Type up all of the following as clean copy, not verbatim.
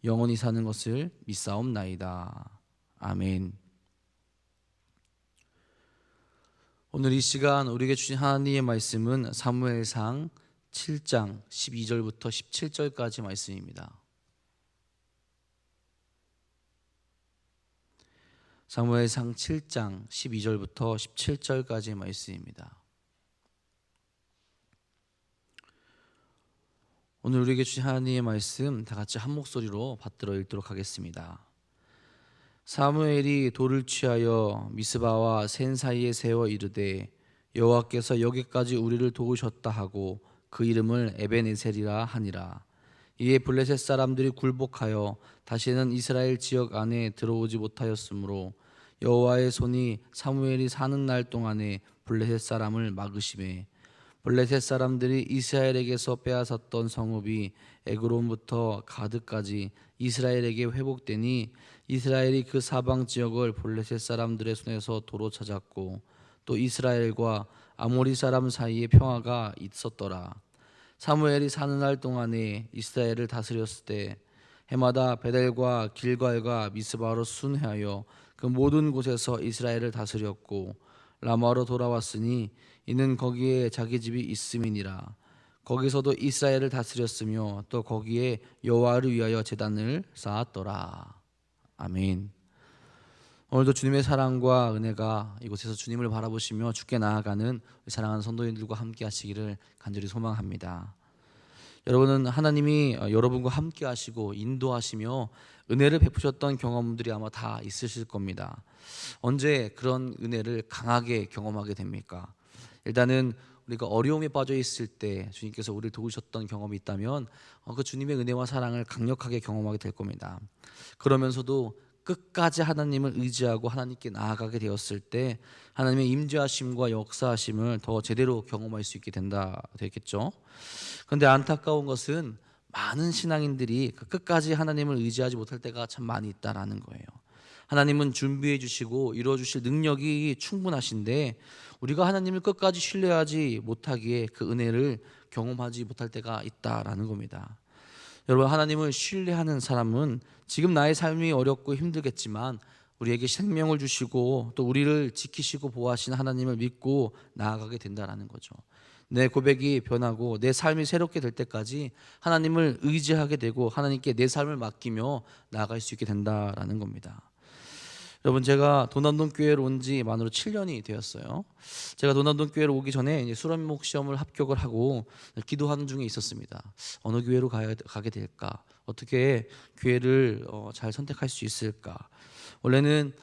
영원히 사는 것을 믿사옵나이다. 아멘. 오늘 이 시간 우리에게 주신 하나님의 말씀은 사무엘상 7장 12절부터 17절까지 말씀입니다. 사무엘상 7장 12절부터 17절까지 말씀입니다. 오늘 우리에게 주신 하나님의 말씀 다 같이 한 목소리로 받들어 읽도록 하겠습니다. 사무엘이 돌을 취하여 미스바와 센 사이에 세워 이르되 여호와께서 여기까지 우리를 도우셨다 하고 그 이름을 에벤에셀이라 하니라. 이에 블레셋 사람들이 굴복하여 다시는 이스라엘 지역 안에 들어오지 못하였으므로 여호와의 손이 사무엘이 사는 날 동안에 블레셋 사람을 막으시매 블레셋 사람들이 이스라엘에게서 빼앗았던 성읍이 에그론부터 가드까지 이스라엘에게 회복되니 이스라엘이 그 사방 지역을 블레셋 사람들의 손에서 도로 찾았고 또 이스라엘과 아모리 사람 사이에 평화가 있었더라. 사무엘이 사는 날 동안에 이스라엘을 다스렸을 때 해마다 베델과 길갈과 미스바로 순회하여 그 모든 곳에서 이스라엘을 다스렸고 라마로 돌아왔으니 이는 거기에 자기 집이 있음이니라. 거기서도 이스라엘을 다스렸으며 또 거기에 여호와를 위하여 제단을 쌓았더라. 아멘. 오늘도 주님의 사랑과 은혜가 이곳에서 주님을 바라보시며 주께 나아가는 사랑하는 성도님들과 함께 하시기를 간절히 소망합니다. 여러분은 하나님이 여러분과 함께 하시고 인도하시며 은혜를 베푸셨던 경험들이 아마 다 있으실 겁니다. 언제 그런 은혜를 강하게 경험하게 됩니까? 일단은 우리가 어려움에 빠져 있을 때 주님께서 우리를 도우셨던 경험이 있다면 그 주님의 은혜와 사랑을 강력하게 경험하게 될 겁니다. 그러면서도 끝까지 하나님을 의지하고 하나님께 나아가게 되었을 때 하나님의 임재하심과 역사하심을 더 제대로 경험할 수 있게 되겠죠. 그런데 안타까운 것은 많은 신앙인들이 끝까지 하나님을 의지하지 못할 때가 참 많이 있다라는 거예요. 하나님은 준비해 주시고 이루어 주실 능력이 충분하신데 우리가 하나님을 끝까지 신뢰하지 못하기에 그 은혜를 경험하지 못할 때가 있다라는 겁니다. 여러분, 하나님을 신뢰하는 사람은 지금 나의 삶이 어렵고 힘들겠지만 우리에게 생명을 주시고 또 우리를 지키시고 보호하시는 하나님을 믿고 나아가게 된다라는 거죠. 내 고백이 변하고 내 삶이 새롭게 될 때까지 하나님을 의지하게 되고 하나님께 내 삶을 맡기며 나아갈 수 있게 된다라는 겁니다. 여러분, 제가 도남동 교회로 온 지 만으로 7년이 되었어요. 제가 도남동 교회로 오기 전에 이제 수련목 시험을 합격을 하고 기도하는 중에 있었습니다. 어느 교회로 가게 될까? 어떻게 교회를 잘 선택할 수 있을까? 원래는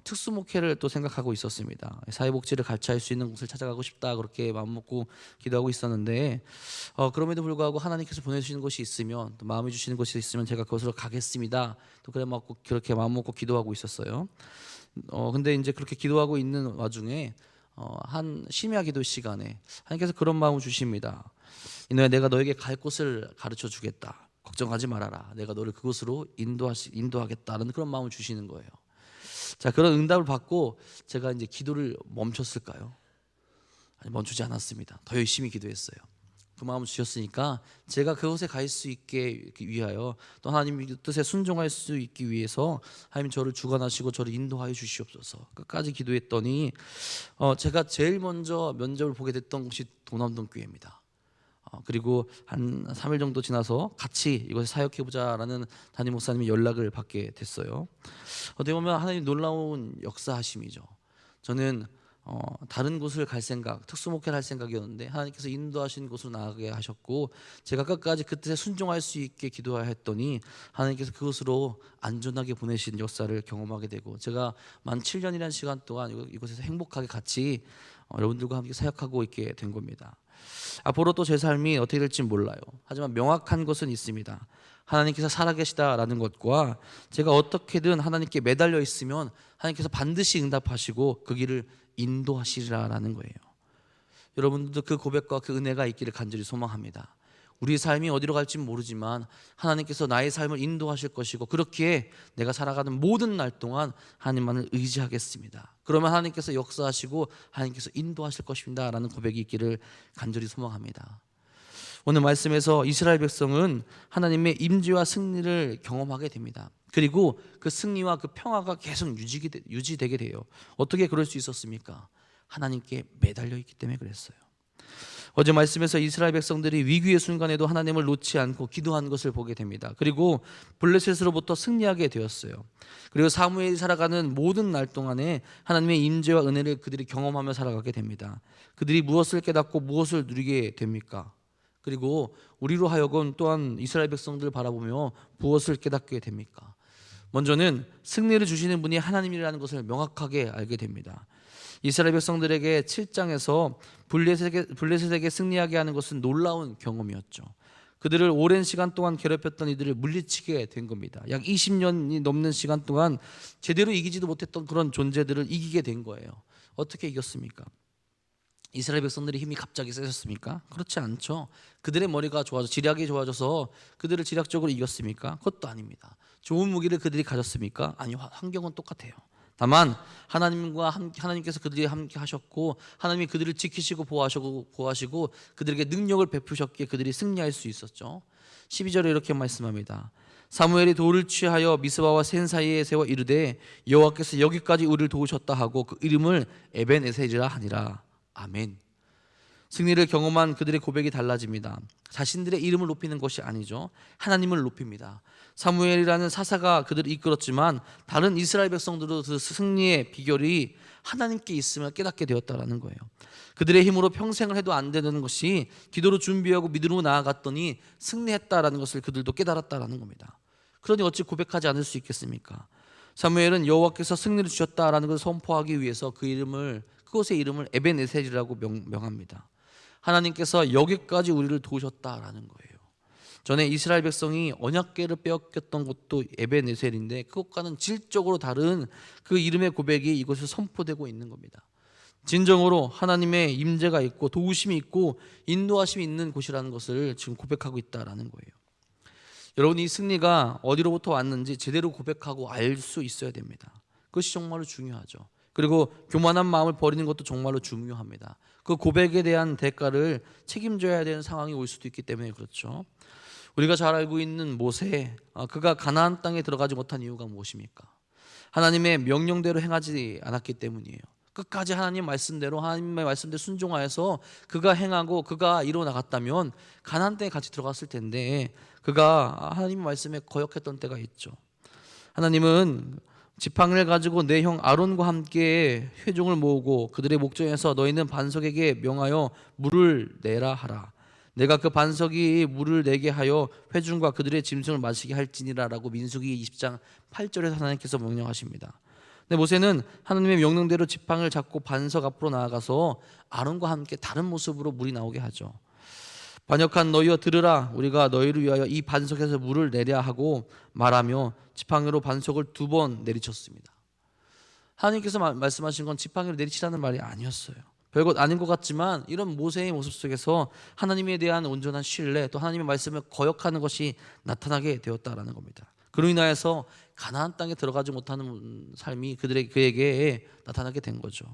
특수목회를 또 생각하고 있었습니다. 사회복지를 같이 할 수 있는 곳을 찾아가고 싶다 그렇게 마음먹고 기도하고 있었는데 그럼에도 불구하고 하나님께서 보내주시는 곳이 있으면 또 마음에 주시는 곳이 있으면 제가 그것으로 가겠습니다. 또 그렇게 마음먹고 기도하고 있었어요. 근데 이제 그렇게 기도하고 있는 와중에 한 심야 기도 시간에 하나님께서 그런 마음을 주십니다. 이노야, 내가 너에게 갈 곳을 가르쳐 주겠다. 걱정하지 말아라. 내가 너를 그곳으로 인도하겠다는 그런 마음을 주시는 거예요. 자, 그런 응답을 받고 제가 이제 기도를 멈췄을까요? 아니, 멈추지 않았습니다. 더 열심히 기도했어요. 그 마음을 주셨으니까 제가 그곳에 갈 수 있게 위하여 또 하나님의 뜻에 순종할 수 있기 위해서 하나님 저를 주관하시고 저를 인도하여 주시옵소서. 끝까지 기도했더니 제가 제일 먼저 면접을 보게 됐던 곳이 도남동 교회입니다. 그리고 한 3일 정도 지나서 같이 이곳에 사역해보자라는 담임 목사님이 연락을 받게 됐어요. 어떻게 보면 하나님 놀라운 역사하심이죠. 저는 다른 곳을 갈 생각, 특수목회를 할 생각이었는데 하나님께서 인도하신 곳으로 나가게 하셨고 제가 끝까지 그 뜻에 순종할 수 있게 기도했더니 하나님께서 그곳으로 안전하게 보내신 역사를 경험하게 되고 제가 만 7년이라는 시간 동안 이곳에서 행복하게 같이 여러분들과 함께 사역하고 있게 된 겁니다. 앞으로 또 제 삶이 어떻게 될지 몰라요. 하지만 명확한 것은 있습니다. 하나님께서 살아계시다라는 것과 제가 어떻게든 하나님께 매달려 있으면 하나님께서 반드시 응답하시고 그 길을 인도하시리라는 거예요. 여러분들도 그 고백과 그 은혜가 있기를 간절히 소망합니다. 우리의 삶이 어디로 갈지 모르지만 하나님께서 나의 삶을 인도하실 것이고 그렇기에 내가 살아가는 모든 날 동안 하나님만을 의지하겠습니다. 그러면 하나님께서 역사하시고 하나님께서 인도하실 것입니다 라는 고백이 있기를 간절히 소망합니다. 오늘 말씀에서 이스라엘 백성은 하나님의 임재와 승리를 경험하게 됩니다. 그리고 그 승리와 그 평화가 계속 유지되게 돼요. 어떻게 그럴 수 있었습니까? 하나님께 매달려 있기 때문에 그랬어요. 어제 말씀에서 이스라엘 백성들이 위기의 순간에도 하나님을 놓지 않고 기도한 것을 보게 됩니다. 그리고 블레셋으로부터 승리하게 되었어요. 그리고 사무엘이 살아가는 모든 날 동안에 하나님의 임재와 은혜를 그들이 경험하며 살아가게 됩니다. 그들이 무엇을 깨닫고 무엇을 누리게 됩니까? 그리고 우리로 하여금 또한 이스라엘 백성들을 바라보며 무엇을 깨닫게 됩니까? 먼저는 승리를 주시는 분이 하나님이라는 것을 명확하게 알게 됩니다. 이스라엘 백성들에게 7장에서 블레셋에게 승리하게 하는 것은 놀라운 경험이었죠. 그들을 오랜 시간 동안 괴롭혔던 이들을 물리치게 된 겁니다. 약 20년이 넘는 시간 동안 제대로 이기지도 못했던 그런 존재들을 이기게 된 거예요. 어떻게 이겼습니까? 이스라엘 백성들의 힘이 갑자기 세졌습니까? 그렇지 않죠. 그들의 머리가 좋아져 지략이 좋아져서 그들을 지략적으로 이겼습니까? 그것도 아닙니다. 좋은 무기를 그들이 가졌습니까? 아니요. 환경은 똑같아요. 다만 하나님께서 그들이 함께 하셨고 하나님이 그들을 지키시고 보호하시고 그들에게 능력을 베푸셨기에 그들이 승리할 수 있었죠. 12절에 이렇게 말씀합니다. 사무엘이 돌을 취하여 미스바와 센 사이에 세워 이르되 여호와께서 여기까지 우리를 도우셨다 하고 그 이름을 에벤에셀이라 하니라. 아멘. 승리를 경험한 그들의 고백이 달라집니다. 자신들의 이름을 높이는 것이 아니죠. 하나님을 높입니다. 사무엘이라는 사사가 그들을 이끌었지만 다른 이스라엘 백성들도 그 승리의 비결이 하나님께 있음을 깨닫게 되었다라는 거예요. 그들의 힘으로 평생을 해도 안 되는 것이 기도로 준비하고 믿음으로 나아갔더니 승리했다라는 것을 그들도 깨달았다라는 겁니다. 그러니 어찌 고백하지 않을 수 있겠습니까? 사무엘은 여호와께서 승리를 주셨다라는 것을 선포하기 위해서 그곳의 이름을 에벤에셀이라고 명합니다. 하나님께서 여기까지 우리를 도우셨다라는 거예요. 전에 이스라엘 백성이 언약궤를 빼앗겼던 곳도 에벤에셀인데 그것과는 질적으로 다른 그 이름의 고백이 이곳에 선포되고 있는 겁니다. 진정으로 하나님의 임재가 있고 도우심이 있고 인도하심이 있는 곳이라는 것을 지금 고백하고 있다라는 거예요. 여러분, 이 승리가 어디로부터 왔는지 제대로 고백하고 알 수 있어야 됩니다. 그것이 정말로 중요하죠. 그리고 교만한 마음을 버리는 것도 정말로 중요합니다. 그 고백에 대한 대가를 책임져야 되는 상황이 올 수도 있기 때문에 그렇죠. 우리가 잘 알고 있는 모세, 그가 가나안 땅에 들어가지 못한 이유가 무엇입니까? 하나님의 명령대로 행하지 않았기 때문이에요. 끝까지 하나님의 말씀대로 순종하여서 그가 행하고 그가 이루어 나갔다면 가나안 땅에 같이 들어갔을 텐데 그가 하나님의 말씀에 거역했던 때가 있죠. 하나님은 지팡이를 가지고 내 형 아론과 함께 회중을 모으고 그들의 목전에서 너희는 반석에게 명하여 물을 내라 하라. 내가 그 반석이 물을 내게 하여 회중과 그들의 짐승을 마시게 할지니라라고 민수기 20장 8절에서 하나님께서 명령하십니다. 근데 모세는 하나님의 명령대로 지팡이를 잡고 반석 앞으로 나아가서 아론과 함께 다른 모습으로 물이 나오게 하죠. 반역한 너희여 들으라. 우리가 너희를 위하여 이 반석에서 물을 내려 하고 말하며 지팡이로 반석을 2번 내리쳤습니다. 하나님께서 말씀하신 건 지팡이로 내리치라는 말이 아니었어요. 별것 아닌 것 같지만 이런 모세의 모습 속에서 하나님에 대한 온전한 신뢰, 또 하나님의 말씀을 거역하는 것이 나타나게 되었다라는 겁니다. 그로 인하여서 가나안 땅에 들어가지 못하는 삶이 그에게 나타나게 된 거죠.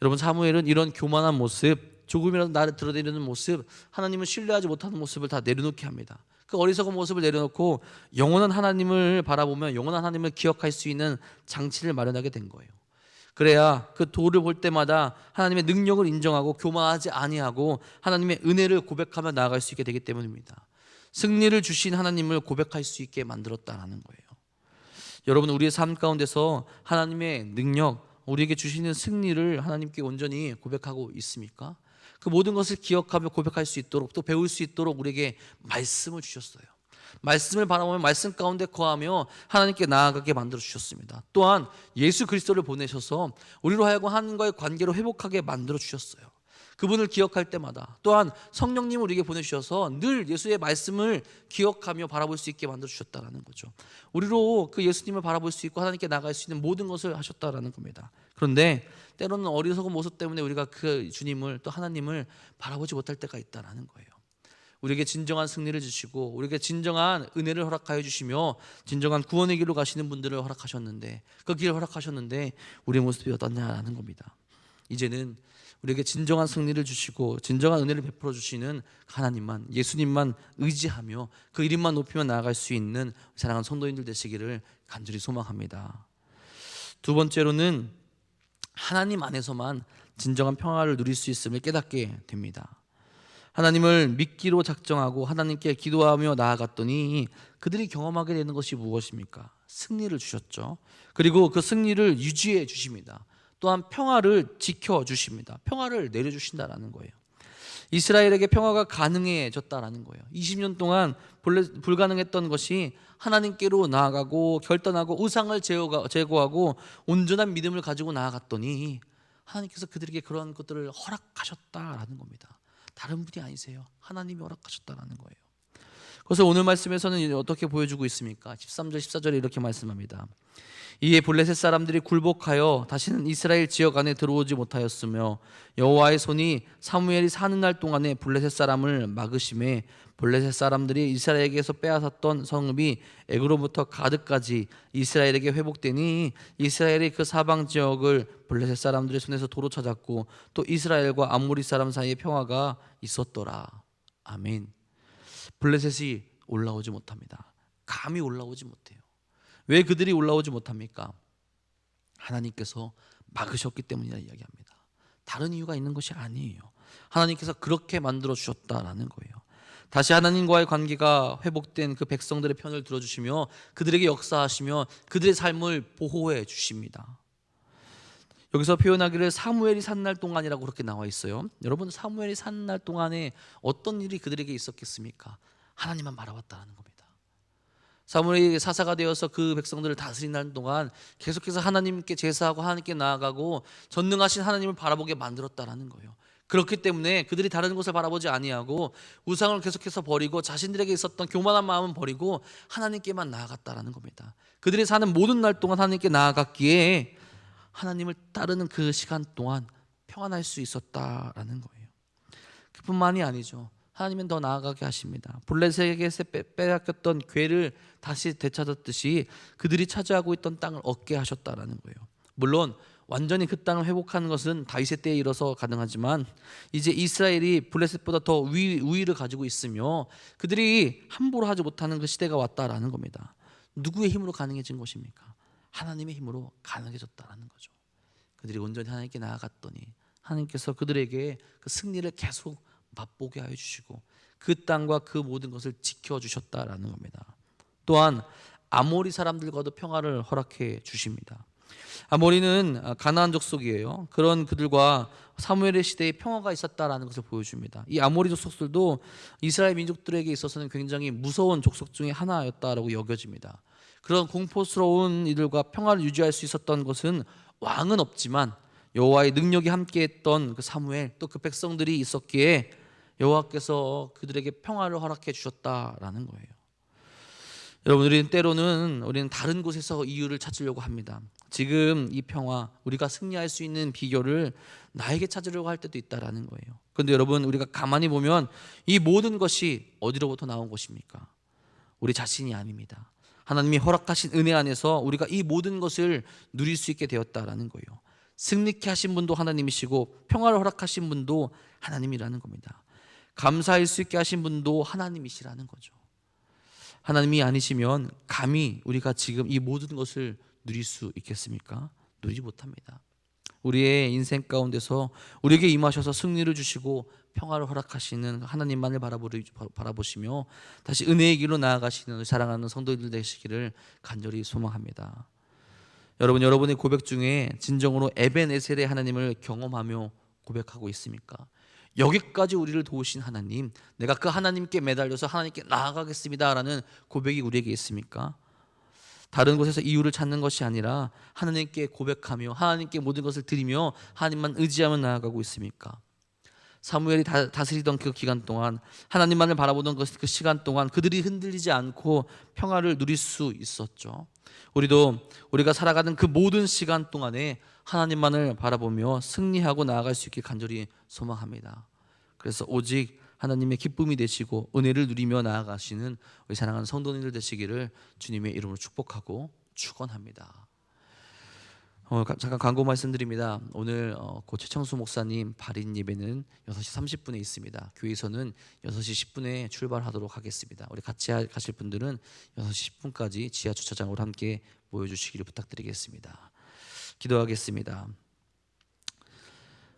여러분, 사무엘은 이런 교만한 모습, 조금이라도 나를 드러내려는 모습, 하나님을 신뢰하지 못하는 모습을 다 내려놓게 합니다. 그 어리석은 모습을 내려놓고 영원한 하나님을 바라보며 영원한 하나님을 기억할 수 있는 장치를 마련하게 된 거예요. 그래야 그 돌을 볼 때마다 하나님의 능력을 인정하고 교만하지 아니하고 하나님의 은혜를 고백하며 나아갈 수 있게 되기 때문입니다. 승리를 주신 하나님을 고백할 수 있게 만들었다라는 거예요. 여러분, 우리의 삶 가운데서 하나님의 능력, 우리에게 주시는 승리를 하나님께 온전히 고백하고 있습니까? 그 모든 것을 기억하며 고백할 수 있도록, 또 배울 수 있도록 우리에게 말씀을 주셨어요. 말씀을 바라보며 말씀 가운데 거하며 하나님께 나아가게 만들어 주셨습니다. 또한 예수 그리스도를 보내셔서 우리로 하여금 하나님과의 관계를 회복하게 만들어 주셨어요. 그분을 기억할 때마다, 또한 성령님을 우리에게 보내주셔서 늘 예수의 말씀을 기억하며 바라볼 수 있게 만들어 주셨다는 거죠. 우리로 그 예수님을 바라볼 수 있고 하나님께 나갈 수 있는 모든 것을 하셨다라는 겁니다. 그런데 때로는 어리석은 모습 때문에 우리가 그 주님을, 또 하나님을 바라보지 못할 때가 있다는 거예요. 우리에게 진정한 승리를 주시고 우리에게 진정한 은혜를 허락하여 주시며 진정한 구원의 길로 가시는 분들을 허락하셨는데, 그 길을 허락하셨는데 우리의 모습이 어떻냐라는 겁니다. 이제는 우리에게 진정한 승리를 주시고 진정한 은혜를 베풀어 주시는 하나님만, 예수님만 의지하며 그 이름만 높이며 나아갈 수 있는 사랑하는 성도님들 되시기를 간절히 소망합니다. 두 번째로는 하나님 안에서만 진정한 평화를 누릴 수 있음을 깨닫게 됩니다. 하나님을 믿기로 작정하고 하나님께 기도하며 나아갔더니 그들이 경험하게 되는 것이 무엇입니까? 승리를 주셨죠. 그리고 그 승리를 유지해 주십니다. 또한 평화를 지켜주십니다. 평화를 내려주신다라는 거예요. 이스라엘에게 평화가 가능해졌다라는 거예요. 20년 동안 불가능했던 것이 하나님께로 나아가고 결단하고 우상을 제거하고 온전한 믿음을 가지고 나아갔더니 하나님께서 그들에게 그런 것들을 허락하셨다라는 겁니다. 다른 분이 아니세요. 하나님이 허락하셨다라는 거예요. 그래서 오늘 말씀에서는 어떻게 보여주고 있습니까? 13절 14절에 이렇게 말씀합니다. 이에 블레셋 사람들이 굴복하여 다시는 이스라엘 지역 안에 들어오지 못하였으며 여호와의 손이 사무엘이 사는 날 동안에 블레셋 사람을 막으심에 블레셋 사람들이 이스라엘에게서 빼앗았던 성읍이 에그로부터 가드까지 이스라엘에게 회복되니 이스라엘이 그 사방 지역을 블레셋 사람들의 손에서 도로 찾았고 또 이스라엘과 아모리 사람 사이에 평화가 있었더라. 아멘. 블레셋이 올라오지 못합니다. 감히 올라오지 못해요. 왜 그들이 올라오지 못합니까? 하나님께서 막으셨기 때문이라 이야기합니다. 다른 이유가 있는 것이 아니에요. 하나님께서 그렇게 만들어 주셨다라는 거예요. 다시 하나님과의 관계가 회복된 그 백성들의 편을 들어주시며 그들에게 역사하시며 그들의 삶을 보호해 주십니다. 여기서 표현하기를 사무엘이 산 날 동안이라고 그렇게 나와 있어요. 여러분, 사무엘이 산 날 동안에 어떤 일이 그들에게 있었겠습니까? 하나님만 바라봤다는 겁니다. 사무엘이 사사가 되어서 그 백성들을 다스리는 동안 계속해서 하나님께 제사하고 하나님께 나아가고 전능하신 하나님을 바라보게 만들었다라는 거예요. 그렇기 때문에 그들이 다른 곳을 바라보지 아니하고 우상을 계속해서 버리고 자신들에게 있었던 교만한 마음은 버리고 하나님께만 나아갔다라는 겁니다. 그들이 사는 모든 날 동안 하나님께 나아갔기에 하나님을 따르는 그 시간 동안 평안할 수 있었다라는 거예요. 그뿐만이 아니죠. 하나님은 더 나아가게 하십니다. 블레셋에게서 빼앗겼던 괴를 다시 되찾았듯이 그들이 차지하고 있던 땅을 얻게 하셨다라는 거예요. 물론 완전히 그 땅을 회복하는 것은 다윗의 때에 이르러서 가능하지만 이제 이스라엘이 블레셋보다 더 우위를 가지고 있으며 그들이 함부로 하지 못하는 그 시대가 왔다라는 겁니다. 누구의 힘으로 가능해진 것입니까? 하나님의 힘으로 가능해졌다라는 거죠. 그들이 온전히 하나님께 나아갔더니 하나님께서 그들에게 그 승리를 계속 맛보게 하여 주시고 그 땅과 그 모든 것을 지켜주셨다라는 겁니다. 또한 아모리 사람들과도 평화를 허락해 주십니다. 아모리는 가나안 족속이에요. 그런 그들과 사무엘의 시대에 평화가 있었다라는 것을 보여줍니다. 이 아모리 족속들도 이스라엘 민족들에게 있어서는 굉장히 무서운 족속 중에 하나였다라고 여겨집니다. 그런 공포스러운 이들과 평화를 유지할 수 있었던 것은 왕은 없지만 여호와의 능력이 함께했던 그 사무엘 또 그 백성들이 있었기에 여호와께서 그들에게 평화를 허락해 주셨다라는 거예요. 여러분, 우리는 다른 곳에서 이유를 찾으려고 합니다. 지금 이 평화, 우리가 승리할 수 있는 비결을 나에게 찾으려고 할 때도 있다라는 거예요. 그런데 여러분, 우리가 가만히 보면 이 모든 것이 어디로부터 나온 것입니까? 우리 자신이 아닙니다. 하나님이 허락하신 은혜 안에서 우리가 이 모든 것을 누릴 수 있게 되었다라는 거예요. 승리케 하신 분도 하나님이시고 평화를 허락하신 분도 하나님이라는 겁니다. 감사할 수 있게 하신 분도 하나님이시라는 거죠. 하나님이 아니시면 감히 우리가 지금 이 모든 것을 누릴 수 있겠습니까? 누리지 못합니다. 우리의 인생 가운데서 우리에게 임하셔서 승리를 주시고 평화를 허락하시는 하나님만을 바라보시며 다시 은혜의 길로 나아가시는 사랑하는 성도들 되시기를 간절히 소망합니다. 여러분의 고백 중에 진정으로 에벤에셀의 하나님을 경험하며 고백하고 있습니까? 여기까지 우리를 도우신 하나님, 내가 그 하나님께 매달려서 하나님께 나아가겠습니다라는 고백이 우리에게 있습니까? 다른 곳에서 이유를 찾는 것이 아니라 하나님께 고백하며 하나님께 모든 것을 드리며 하나님만 의지하며 나아가고 있습니까? 사무엘이 다스리던 그 기간 동안 하나님만을 바라보던 그 시간 동안 그들이 흔들리지 않고 평화를 누릴 수 있었죠. 우리가 살아가는 그 모든 시간 동안에 하나님만을 바라보며 승리하고 나아갈 수 있길 간절히 소망합니다. 그래서 오직 하나님의 기쁨이 되시고 은혜를 누리며 나아가시는 우리 사랑하는 성도님들 되시기를 주님의 이름으로 축복하고 축원합니다. 잠깐 광고 말씀드립니다. 오늘 고 최청수 목사님 발인 예배는 6시 30분에 있습니다. 교회에서는 6시 10분에 출발하도록 하겠습니다. 우리 같이 가실 분들은 6시 10분까지 지하 주차장으로 함께 모여주시기를 부탁드리겠습니다. 기도하겠습니다.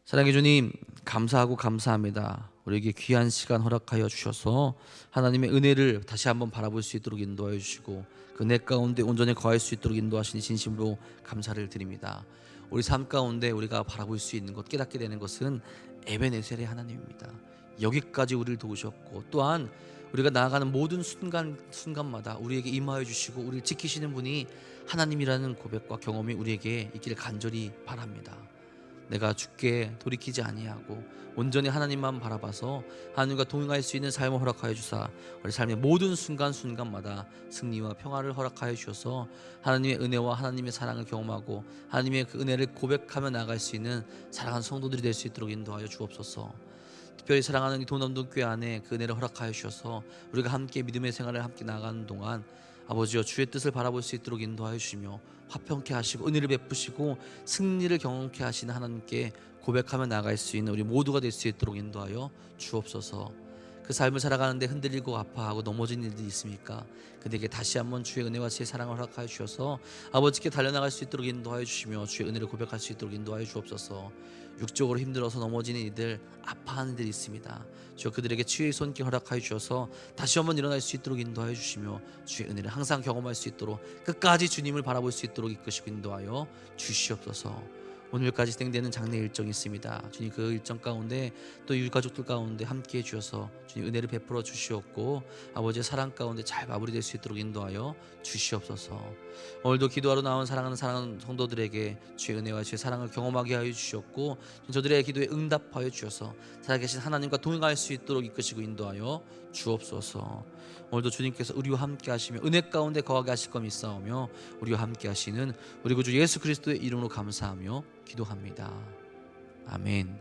사랑해 주님, 감사하고 감사합니다. 우리에게 귀한 시간 허락하여 주셔서 하나님의 은혜를 다시 한번 바라볼 수 있도록 인도하여 주시고 그 은혜 가운데 온전히 거할 수 있도록 인도하시니 진심으로 감사를 드립니다. 우리 삶 가운데 우리가 바라볼 수 있는 것, 깨닫게 되는 것은 에베네셀의 하나님입니다. 여기까지 우리를 도우셨고 또한 우리가 나아가는 모든 순간마다 우리에게 임하여 주시고 우리를 지키시는 분이 하나님이라는 고백과 경험이 우리에게 있기를 간절히 바랍니다. 내가 주께 돌이키지 아니하고 온전히 하나님만 바라봐서 하나님과 동행할 수 있는 삶을 허락하여 주사 우리 삶의 모든 순간순간마다 승리와 평화를 허락하여 주셔서 하나님의 은혜와 하나님의 사랑을 경험하고 하나님의 그 은혜를 고백하며 나아갈 수 있는 사랑하는 성도들이 될 수 있도록 인도하여 주옵소서. 특별히 사랑하는 이 도남동교회 안에 그 은혜를 허락하여 주셔서 우리가 함께 믿음의 생활을 함께 나가는 동안 아버지여 주의 뜻을 바라볼 수 있도록 인도하여 주시며 화평케 하시고 은혜를 베푸시고 승리를 경험케 하시는 하나님께 고백하며 나갈 수 있는 우리 모두가 될 수 있도록 인도하여 주옵소서. 그 삶을 살아가는데 흔들리고 아파하고 넘어진 일들이 있습니까? 그들에게 다시 한번 주의 은혜와 주의 사랑을 허락하여 주셔서 아버지께 달려나갈 수 있도록 인도하여 주시며 주의 은혜를 고백할 수 있도록 인도하여 주옵소서. 육적으로 힘들어서 넘어지는 이들, 아파하는 이들이 있습니다. 주여 그들에게 치유의 손길 허락하여 주셔서 다시 한번 일어날 수 있도록 인도하여 주시며 주의 은혜를 항상 경험할 수 있도록 끝까지 주님을 바라볼 수 있도록 이끄시고 인도하여 주시옵소서. 오늘까지 진행되는 장례 일정이 있습니다. 주님 그 일정 가운데 또 유가족들 가운데 함께해 주셔서 주님 은혜를 베풀어 주시옵고 아버지의 사랑 가운데 잘 마무리될 수 있도록 인도하여 주시옵소서. 오늘도 기도하러 나온 사랑하는 성도들에게 주의 은혜와 주의 사랑을 경험하게 하여 주시옵고 저들의 기도에 응답하여 주셔서 살아계신 하나님과 동행할 수 있도록 이끄시고 인도하여 주옵소서. 오늘도 주님께서 우리와 함께 하시며 은혜 가운데 거하게 하실 것 믿사오며 우리와 함께 하시는 우리 구주 예수 그리스도의 이름으로 감사하며 기도합니다. 아멘.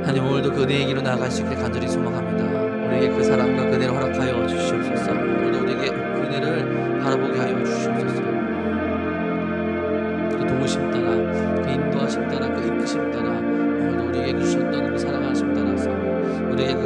하나님 오늘도 그 은혜의 길로 나아갈 수 있게 간절히 소망합니다. 우리에게 그 사랑과 그 은혜를 허락하여 주시옵소서. 오늘도 우리에게 그 은혜를 바라보게 하여 주시옵소서. 그 도우심 따라 그 인도하심 따라 그 이끄심 따라 오늘도 우리에게 주셨던 그 사랑하심 따라서 우리에게